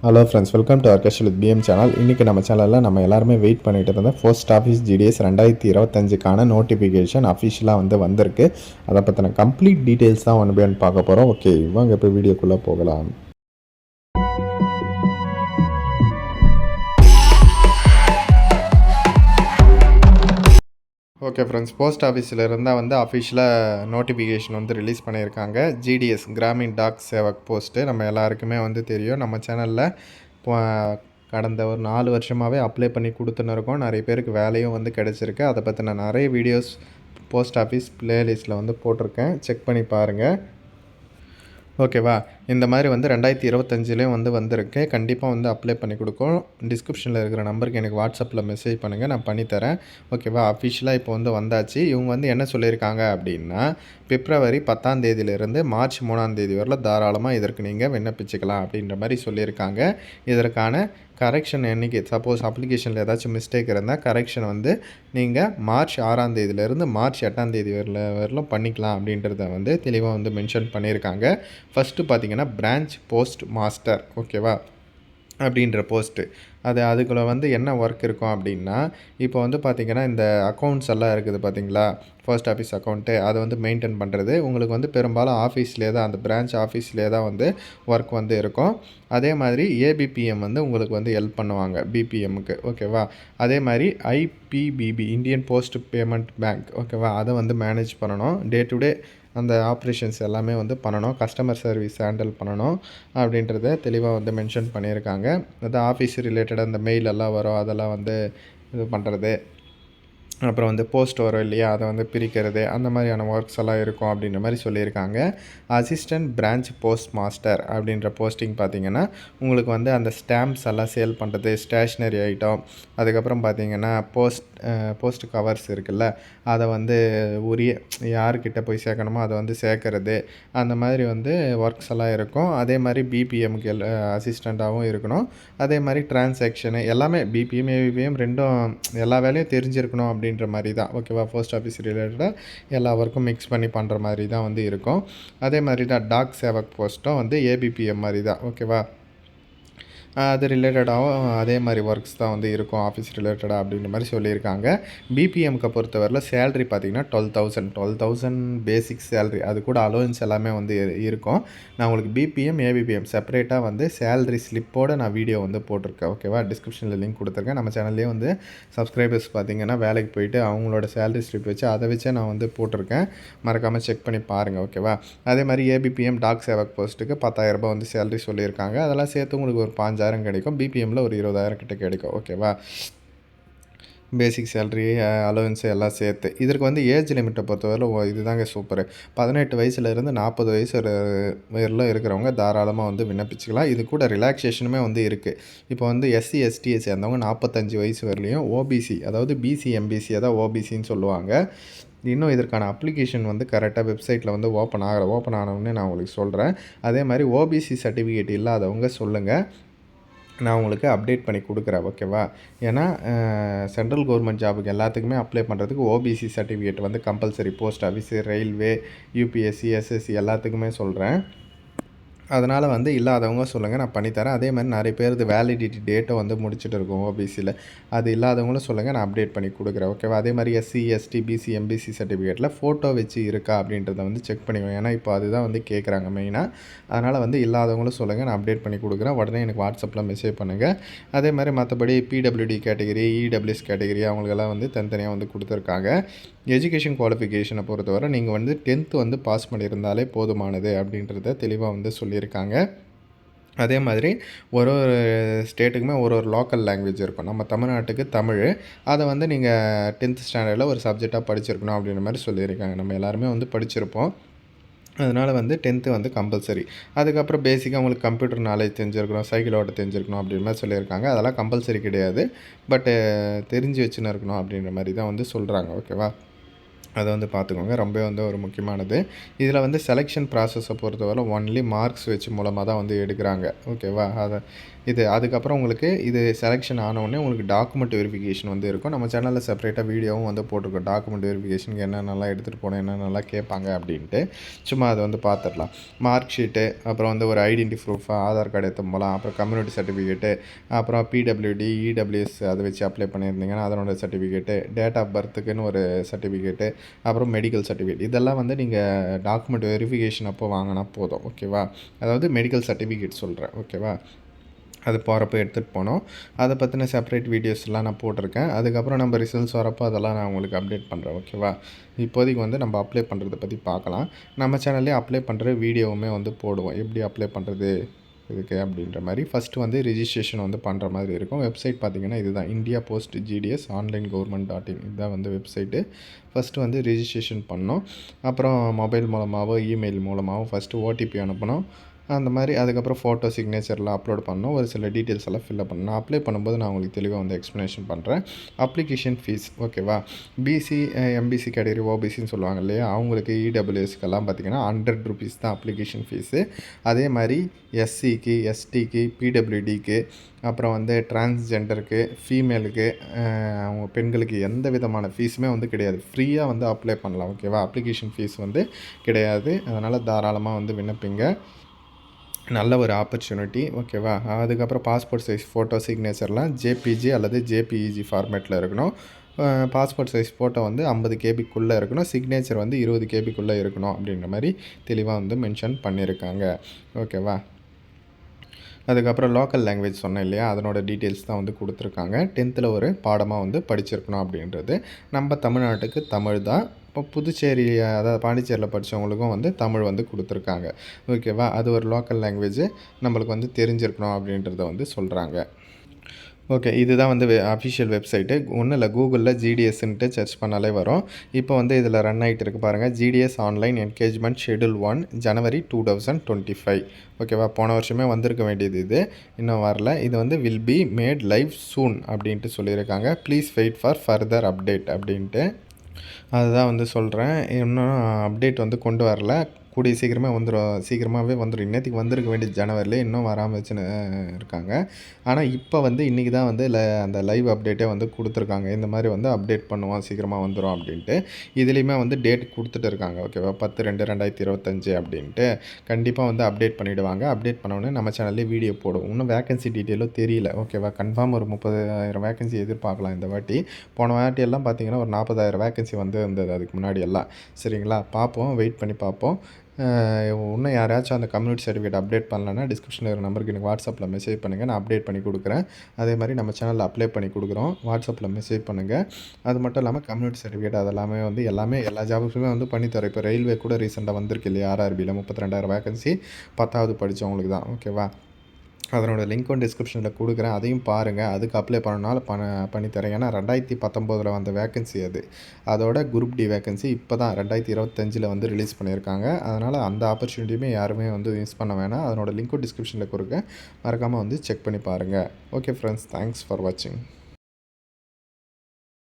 Hello friends, welcome to orchestra with PM channel. இன்றைக்கி நம்ம சேனலில் நம்ம எல்லாருமே வெயிட் பண்ணிட்டு இருந்த போஸ்ட் ஆஃபீஸ் ஜிடிஎஸ் 2025க்கான நோட்டிஃபிகேஷன் அஃபிஷியலாக வந்திருக்கு. அதை பற்றின கம்ப்ளீட் டீட்டெயில்ஸ் தான் ஒன்று பேர் பார்க்க போகிறோம். ஓகே, வாங்க இப்போ வீடியோக்குள்ளே போகலாம். ஓகே ஃப்ரெண்ட்ஸ், போஸ்ட் ஆஃபீஸில் இருந்தால் அஃபிஷியலாக நோட்டிஃபிகேஷன் ரிலீஸ் பண்ணியிருக்காங்க. ஜிடிஎஸ் கிராமின் டாக் சேவக் போஸ்ட்டு நம்ம எல்லாருக்குமே தெரியும். நம்ம சேனலில் கடந்த ஒரு 4 வருஷமாகவே அப்ளை பண்ணி கொடுத்துன்னு இருக்கோம். நிறைய பேருக்கு வேலையும் கிடச்சிருக்கு. அதை பற்றின நிறைய வீடியோஸ் போஸ்ட் ஆஃபீஸ் ப்ளேலிஸ்ட்டில் போட்டிருக்கேன். செக் பண்ணி பாருங்கள். ஓகேவா, இந்த மாதிரி 2025லேயும் வந்திருக்கு. கண்டிப்பாக அப்ளை பண்ணி கொடுக்கும். டிஸ்கிரிப்ஷனில் இருக்கிற நம்பருக்கு எனக்கு வாட்ஸ்அப்பில் மெசேஜ் பண்ணுங்கள், நான் பண்ணித்தரேன். ஓகேவா, அஃபிஷியலாக இப்போ வந்தாச்சு. இவங்க என்ன சொல்லியிருக்காங்க அப்படின்னா, பிப்ரவரி 10ஆம் தேதியிலிருந்து மார்ச் 3ஆம் தேதி வரல தாராளமாக இதற்கு நீங்கள் விண்ணப்பிச்சுக்கலாம் அப்படின்ற மாதிரி சொல்லியிருக்காங்க. இதற்கான கரெக்ஷன் என்றைக்கு சப்போஸ் அப்ளிகேஷனில் ஏதாச்சும் மிஸ்டேக் இருந்தால் கரெக்ஷன் நீங்கள் மார்ச் 6ஆம் தேதியிலேருந்து மார்ச் 8ஆம் தேதி வரலும் பண்ணிக்கலாம் அப்படின்றத தெளிவாக மென்ஷன் பண்ணியிருக்காங்க. ஃபஸ்ட்டு பார்த்திங்கன்னா பிரான்ச் போஸ்ட் மாஸ்டர், ஓகேவா, அப்படின்ற போஸ்ட்டு. அதுக்குள்ளே என்ன ஒர்க் இருக்கும் அப்படின்னா, இப்போ பார்த்திங்கன்னா இந்த அக்கௌண்ட்ஸ் எல்லாம் இருக்குது பார்த்திங்களா, போஸ்ட் ஆஃபீஸ் அக்கௌண்ட்டு, அதை மெயின்டைன் பண்ணுறது. உங்களுக்கு பெரும்பாலும் ஆஃபீஸ்லேயே தான், அந்த பிரான்ச் ஆஃபீஸ்லேயே தான் ஒர்க் இருக்கும். அதே மாதிரி ஏபிபிஎம் உங்களுக்கு ஹெல்ப் பண்ணுவாங்க பிபிஎம்முக்கு, ஓகேவா. அதே மாதிரி IPPB Indian post payment bank, ஓகேவா, அதை மேனேஜ் பண்ணணும். டே டு டே அந்த ஆப்ரேஷன்ஸ் எல்லாமே பண்ணணும். கஸ்டமர் சர்வீஸ் ஹேண்டில் பண்ணணும் அப்படின்றத தெளிவாக மென்ஷன் பண்ணியிருக்காங்க. அது ஆஃபீஸ் ரிலேட்டடாக அந்த மெயில் எல்லாம் வரும், அதெல்லாம் இது பண்ணுறது. அப்புறம் போஸ்ட் வரும் இல்லையா, அதை பிரிக்கிறது, அந்த மாதிரியான ஒர்க்ஸ் எல்லாம் இருக்கும் அப்படின்ற மாதிரி சொல்லியிருக்காங்க. அசிஸ்டன்ட் பிரான்ச் போஸ்ட் மாஸ்டர் அப்படின்ற போஸ்டிங் பார்த்திங்கன்னா உங்களுக்கு அந்த ஸ்டாம்ப்ஸ் எல்லாம் சேல் பண்ணுறது, ஸ்டேஷ்னரி ஐட்டம், அதுக்கப்புறம் பார்த்திங்கன்னா போஸ்ட் கவர்ஸ் இருக்குல்ல, அதை உரிய யார்கிட்ட போய் சேர்க்கணுமோ அதை சேர்க்கறது, அந்த மாதிரி ஒர்க்ஸ் எல்லாம் இருக்கும். அதே மாதிரி பிபிஎம்க்கு அசிஸ்டண்ட்டாகவும் இருக்கணும். அதே மாதிரி டிரான்சாக்ஷனு எல்லாமே பிபிஎம் ஏபிபிஎம் ரெண்டும் எல்லா வேலையும் தெரிஞ்சிருக்கணும் அப்படின்ற மாதிரி தான், ஓகேவா. போஸ்ட் ஆஃபீஸ் ரிலேட்டடாக எல்லா ஒர்க்கும் மிக்ஸ் பண்ணி பண்ணுற மாதிரி தான் இருக்கும். அதே மாதிரி தான் டாக் சேவக் போஸ்ட்டும் ஏபிபிஎம் மாதிரி தான், ஓகேவா. அது ரிலேட்டடாகவும் அதே மாதிரி ஒர்க்ஸ் தான் இருக்கும் ஆஃபீஸ் ரிலேட்டடாக அப்படின்ற மாதிரி சொல்லியிருக்காங்க. பிபிஎம்க்கு பொறுத்தவரையில் சேலரி பார்த்திங்கன்னா 12,000 பேசிக் சேலரி, அது கூட அலோவன்ஸ் எல்லாமே இருக்கும். நான் உங்களுக்கு பிபிஎம் ஏபிபிஎம் செப்பரேட்டாக சேலரி ஸ்லிப்போடு நான் வீடியோ போட்டிருக்கேன், ஓகேவா. டிஸ்கிரிப்ஷனில் லிங்க் கொடுத்துருக்கேன். நம்ம சேனல்லேயே சப்ஸ்கிரைபர்ஸ் பார்த்திங்கன்னா வேலைக்கு போயிட்டு அவங்களோட சேலரி ஸ்லிப் வச்சு அதை வச்சே நான் போட்டிருக்கேன். மறக்காமல் செக் பண்ணி பாருங்கள், ஓகேவா. அதே மாதிரி ஏபிபிஎம் டாக் சேவக் போஸ்ட்டுக்கு 10,000 ரூபாய் சேலரி சொல்லியிருக்காங்க. அதெல்லாம் சேர்த்து உங்களுக்கு ஒரு 5,000 கிடைக்கும். பிபிஎம்மில் ஒரு 20,000 கிட்ட கிடைக்கும், ஓகேவா. பேசிக் சேலரி அலவன்ஸு எல்லாம் சேர்த்து. இதற்கு ஏஜ் லிமிட்டை பொறுத்தவரை இதுதாங்க சூப்பரு. 18 வயசுலேருந்து 40 வயசு வரலும் இருக்கிறவங்க தாராளமாக விண்ணப்பிச்சுக்கலாம். இது கூட ரிலாக்ஸேஷனுமே இருக்குது. இப்போ எஸ்சி எஸ்டியை சேர்ந்தவங்க 45 வயசு வரலையும், ஓபிசி அதாவது பிசி எம்பிசி அதான் ஓபிசின்னு சொல்லுவாங்க. இன்னும் இதற்கான அப்ளிகேஷன் கரெக்டாக வெப்சைட்டில் ஓப்பன் ஆனவுடனே நான் உங்களுக்கு சொல்கிறேன். அதே மாதிரி ஓபிசி சர்டிஃபிகேட் இல்லாதவங்க சொல்லுங்கள், நான் உங்களுக்கு அப்டேட் பண்ணி கொடுக்குறேன், ஓகேவா. ஏன்னா சென்ட்ரல் கவர்மெண்ட் ஜாபுக்கு எல்லாத்துக்குமே அப்ளை பண்ணுறதுக்கு OBC certificate compulsory. Post office, railway, UPSC, SSC எல்லாத்துக்குமே சொல்கிறேன். அதனால் இல்லாதவங்க சொல்லுங்கள், நான் பண்ணித்தரேன். அதே மாதிரி நிறைய பேர் இது வேலிடிட்டி டேட்டை முடிச்சுட்டு இருக்கோம் ஓபிசியில். அது இல்லாதவங்களும் சொல்லுங்கள், நான் அப்டேட் பண்ணி கொடுக்குறேன், ஓகேவா. அதே மாதிரி எஸ்சி எஸ்டி பிசி எம்பிசி சர்டிஃபிகேட்டில் ஃபோட்டோ வச்சு இருக்கா அப்படின்றத செக் பண்ணிக்கோங்க. ஏன்னா இப்போ அதுதான் கேட்குறாங்க மெயினாக. அதனால் இல்லாதவங்களும் சொல்லுங்கள், நான் அப்டேட் பண்ணி கொடுக்குறேன். உடனே எனக்கு வாட்ஸ்அப்பில் மெசேஜ் பண்ணுங்கள். அதே மாதிரி மற்றபடி பிடபிள்யூடி கேட்டகிரி, இடபிள்யூஎஸ் கேட்டகிரி அவங்களுக்கெல்லாம் தனித்தனியாக கொடுத்துருக்காங்க. எஜுகேஷன் குவாலிஃபிகேஷனை பொறுத்தவரை நீங்கள் 10th பாஸ் பண்ணியிருந்தாலே போதுமானது அப்படின்றத தெளிவாக சொல்லியிருக்காங்க. அதே மாதிரி ஒரு ஸ்டேட்டுக்குமே ஒரு லோக்கல் லாங்குவேஜ் இருக்கும். நம்ம தமிழ்நாட்டுக்கு தமிழ், அதை நீங்கள் 10th ஸ்டாண்டர்டில் ஒரு சப்ஜெக்டாக படிச்சிருக்கணும் அப்படின்ற மாதிரி சொல்லியிருக்காங்க. நம்ம எல்லாருமே படிச்சிருப்போம். அதனால் 10th கம்பல்சரி. அதுக்கப்புறம் பேசிக்காக உங்களுக்கு கம்ப்யூட்டர் நாலேஜ் தெரிஞ்சிருக்கணும், சைக்கிள் ஓட்ட தெரிஞ்சிருக்கணும் அப்படின்ற மாதிரி சொல்லியிருக்காங்க. அதெல்லாம் கம்பல்சரி கிடையாது, பட்டு தெரிஞ்சு வச்சுன்னு இருக்கணும் அப்படின்ற மாதிரி தான் சொல்கிறாங்க, ஓகேவா. அதை வந்து பார்த்துக்கோங்க. ரொம்பவே வந்து ஒரு முக்கியமானது. இதில் வந்து செலெக்ஷன் ப்ராசஸை பொறுத்தவரை ஒன்லி மார்க்ஸ் வச்சு மூலமாக தான் வந்து எடுக்கிறாங்க. ஓகேவா? அதுக்கப்புறம் உங்களுக்கு இது செலெக்ஷன் ஆனவுடனே உங்களுக்கு டாக்குமெண்ட் வெரிஃபிகேஷன் வந்து இருக்கும். நம்ம சேனலில் செப்பரேட்டாக வீடியோவும் வந்து போட்டிருக்கோம். டாக்குமெண்ட் வெரிஃபிகேஷனுக்கு என்னென்னலாம் எடுத்துகிட்டு போகணும், என்னென்னலாம் கேட்பாங்க அப்படின்ட்டு. சும்மா அதை வந்து பார்த்துடலாம். மார்க் ஷீட்டு, அப்புறம் வந்து ஒரு ஐடென்டி ப்ரூஃப், ஆதார் கார்டு எடுத்துன்னு போகலாம். அப்புறம் கம்யூனிட்டி சர்டிஃபிகேட்டு, அப்புறம் பிடபிள்யூடி, இடபிள்யூஎஸ் அதை வச்சு அப்ளை பண்ணியிருந்தீங்கன்னா அதனோட சர்டிஃபிகேட்டு, டேட் ஆஃப் பர்த்துக்குன்னு ஒரு சர்டிஃபிகேட்டு, அப்புறம் மெடிக்கல் சர்டிஃபிகேட். இதெல்லாம் வந்து நீங்கள் டாக்குமெண்ட் வெரிஃபிகேஷன் அப்போ வாங்கினா போதும். ஓகேவா? அதாவது மெடிக்கல் சர்டிஃபிகேட் சொல்கிறேன். ஓகேவா? அது போகிறப்ப எடுத்துகிட்டு போனோம். அதை பற்றின செப்பரேட் வீடியோஸ்லாம் நான் போட்டிருக்கேன். அதுக்கப்புறம் நம்ம ரிசல்ட்ஸ் வரப்போ அதெல்லாம் நான் உங்களுக்கு அப்டேட் பண்ணுறேன். ஓகேவா? இப்போதைக்கு வந்து நம்ம அப்ளை பண்ணுறத பற்றி பார்க்கலாம். நம்ம சேனல்லே அப்ளை பண்ணுற வீடியோவுமே வந்து போடுவோம். எப்படி அப்ளை பண்ணுறது இதுக்கு அப்படின்ற மாதிரி. ஃபஸ்ட்டு வந்து ரிஜிஸ்ட்ரேஷன் வந்து பண்ணுற மாதிரி இருக்கும். வெப்சைட் பார்த்திங்கன்னா இதுதான், India post GDS online government dot in. இதுதான் வந்து வெப்சைட்டு. ஃபஸ்ட்டு வந்து ரிஜிஸ்ட்ரேஷன் பண்ணோம். அப்புறம் மொபைல் மூலமாகவோ இமெயில் மூலமாகவோ ஃபஸ்ட்டு ஓடிபி அனுப்பணும். அந்த மாதிரி அதுக்கப்புறம் ஃபோட்டோ சிக்னேச்சர்லாம் அப்லோட் பண்ணணும். ஒரு சில டீட்டெயில்ஸ் எல்லாம் ஃபில்அப் பண்ணணும். நான் அப்ளை பண்ணும்போது நான் உங்களுக்கு தெளிவாக வந்து எக்ஸ்ப்ளனேஷன் பண்ணுறேன். அப்ளிகேஷன் ஃபீஸ் ஓகேவா? பிசி, எம்பிசி கேட்டகரி, ஓபிசின்னு சொல்லுவாங்க இல்லையா, அவங்களுக்கு இடபிள்யூஎஸ்க்கெல்லாம் பார்த்திங்கன்னா ₹100 தான் அப்ளிகேஷன் ஃபீஸு. அதே மாதிரி எஸ்சிக்கு, எஸ்டிக்கு, பிடபிள்யூடிக்கு, அப்புறம் வந்து டிரான்ஸ்ஜெண்டருக்கு, ஃபீமேலுக்கு, அவங்க பெண்களுக்கு எந்த விதமான ஃபீஸுமே வந்து கிடையாது. ஃப்ரீயாக வந்து அப்ளை பண்ணலாம். ஓகேவா? அப்ளிகேஷன் ஃபீஸ் வந்து கிடையாது. அதனால் தாராளமாக வந்து விண்ணப்பிங்க. நல்ல ஒரு ஆப்பர்ச்சுனிட்டி. ஓகேவா? அதுக்கப்புறம் பாஸ்போர்ட் சைஸ் ஃபோட்டோ சிக்னேச்சர்லாம் ஜேபிஜி அல்லது ஜேபிஇஜி ஃபார்மேட்டில் இருக்கணும். பாஸ்போர்ட் சைஸ் ஃபோட்டோ வந்து 50 கேபிக்குள்ளே இருக்கணும். சிக்னேச்சர் வந்து 20 கேபிக்குள்ளே இருக்கணும் அப்படின்ற மாதிரி தெளிவாக வந்து மென்ஷன் பண்ணியிருக்காங்க. ஓகேவா? அதுக்கப்புறம் லோக்கல் லாங்குவேஜ் சொன்னேன் இல்லையா, அதனோட டீட்டெயில்ஸ் தான் வந்து கொடுத்துருக்காங்க. 10th ஒரு பாடமாக வந்து படிச்சிருக்கணும் அப்படின்றது. நம்ம தமிழ்நாட்டுக்கு தமிழ் தான். இப்போ புதுச்சேரி, அதாவது பாண்டிச்சேரியில் படித்தவங்களுக்கும் வந்து தமிழ் வந்து கொடுத்துருக்காங்க. ஓகேவா? அது ஒரு லோக்கல் லாங்குவேஜு நம்மளுக்கு வந்து தெரிஞ்சிருக்கணும் அப்படின்றத வந்து சொல்கிறாங்க. ஓகே. இதுதான் வந்து அஃபிஷியல் வெப்சைட்டு. ஒன்றும் இல்லை, கூகுளில் ஜிடிஎஸ்ன்ட்டு சர்ச் பண்ணாலே வரும். இப்போ வந்து இதில் ரன் ஆகிட்டு இருக்குது பாருங்கள். ஜிடிஎஸ் ஆன்லைன் என்கேஜ்மெண்ட் ஷெட்யூல் 1 ஜனவரி 2025. ஓகேவா? போன வருஷமே வந்திருக்க வேண்டியது இது. இன்னும் வரல. இது வந்து will be made live soon அப்படின்ட்டு சொல்லியிருக்காங்க. Please wait for further update அப்படின்ட்டு. அதுதான் வந்து சொல்கிறேன். இன்னும் அப்டேட் வந்து கொண்டு வரல. கூடிய சீக்கிரமே வந்துடும். சீக்கிரமாகவே வந்துடும். இன்னத்துக்கு வந்திருக்க வேண்டிய ஜனவரிலே இன்னும் வராமல் வச்சுன்னு இருக்காங்க. ஆனால் இப்போ வந்து இன்றைக்கி தான் வந்து அந்த லைவ் அப்டேட்டே வந்து கொடுத்துருக்காங்க. இந்த மாதிரி வந்து அப்டேட் பண்ணுவோம், சீக்கிரமாக வந்துடும் அப்படின்ட்டு. இதுலேயுமே வந்து டேட் கொடுத்துட்டு இருக்காங்க. ஓகேவா? 10/2/2025 அப்படின்ட்டு. கண்டிப்பாக வந்து அப்டேட் பண்ணிவிடுவாங்க. அப்டேட் பண்ணோடனே நம்ம சேனல்லே வீடியோ போடுவோம். இன்னும் வேகன்சி டீட்டெயிலும் தெரியல. ஓகேவா? கன்ஃபார்ம் ஒரு 30,000 வேகன்சி எதிர்பார்க்கலாம் இந்த வாட்டி. போன வாட்டி எல்லாம் பார்த்திங்கன்னா ஒரு 40,000 வேகன்சி வந்து இருந்தது அதுக்கு முன்னாடி எல்லாம். சரிங்களா? பார்ப்போம், வெயிட் பண்ணி பார்ப்போம். இன்னும் யாராச்சும் அந்த கம்யூனிட்டி சர்டிஃபிகேட் அப்டேட் பண்ணலன்னா டிஸ்கிரிப்ஷனில் இருக்கிற நம்பருக்கு எனக்கு வாட்ஸ்அப்பில் மெசேஜ் பண்ணுங்கள். நான் அப்டேட் பண்ணி கொடுக்குறேன். அதே மாதிரி நம்ம சேனலில் அப்ளை பண்ணி கொடுக்குறோம். வாட்ஸ்அப்பில் மெசேஜ் பண்ணுங்கள். அது மட்டும் இல்லாமல் கம்யூனிட்டி சர்டிஃபிகேட் அதெல்லாமே வந்து எல்லா ஜாபுக்குமே வந்து பண்ணித்தரோம். இப்போ ரயில்வே கூட ரீசெண்டாக வந்திருக்கு இல்லையா, ஆர்ஆர்பியில் 32,000 வேகன்சி 10வது படித்தவங்களுக்கு தான். ஓகேவா? அதனோட லிங்க்கும் டிஸ்கிரிப்ஷனில் கொடுக்குறேன். அதையும் பாருங்கள். அதுக்கு அப்ளை பண்ணனாலும் பண்ணித்தரேன். ஏன்னா 2019 வந்த வேகன்சி அது. அதோட குரூப் டி வேகன்சி இப்போ தான் 2025 வந்து ரிலீஸ் பண்ணியிருக்காங்க. அதனால் அந்த ஆப்பர்ச்சுனிட்டியுமே யாருமே வந்து மிஸ் பண்ண வேணாம். அதனோட லிங்க்கும் டிஸ்கிரிப்ஷனில் கொடுங்க. மறக்காமல் வந்து செக் பண்ணி பாருங்கள். ஓகே ஃப்ரெண்ட்ஸ், தேங்க்ஸ் ஃபார் வாட்சிங்.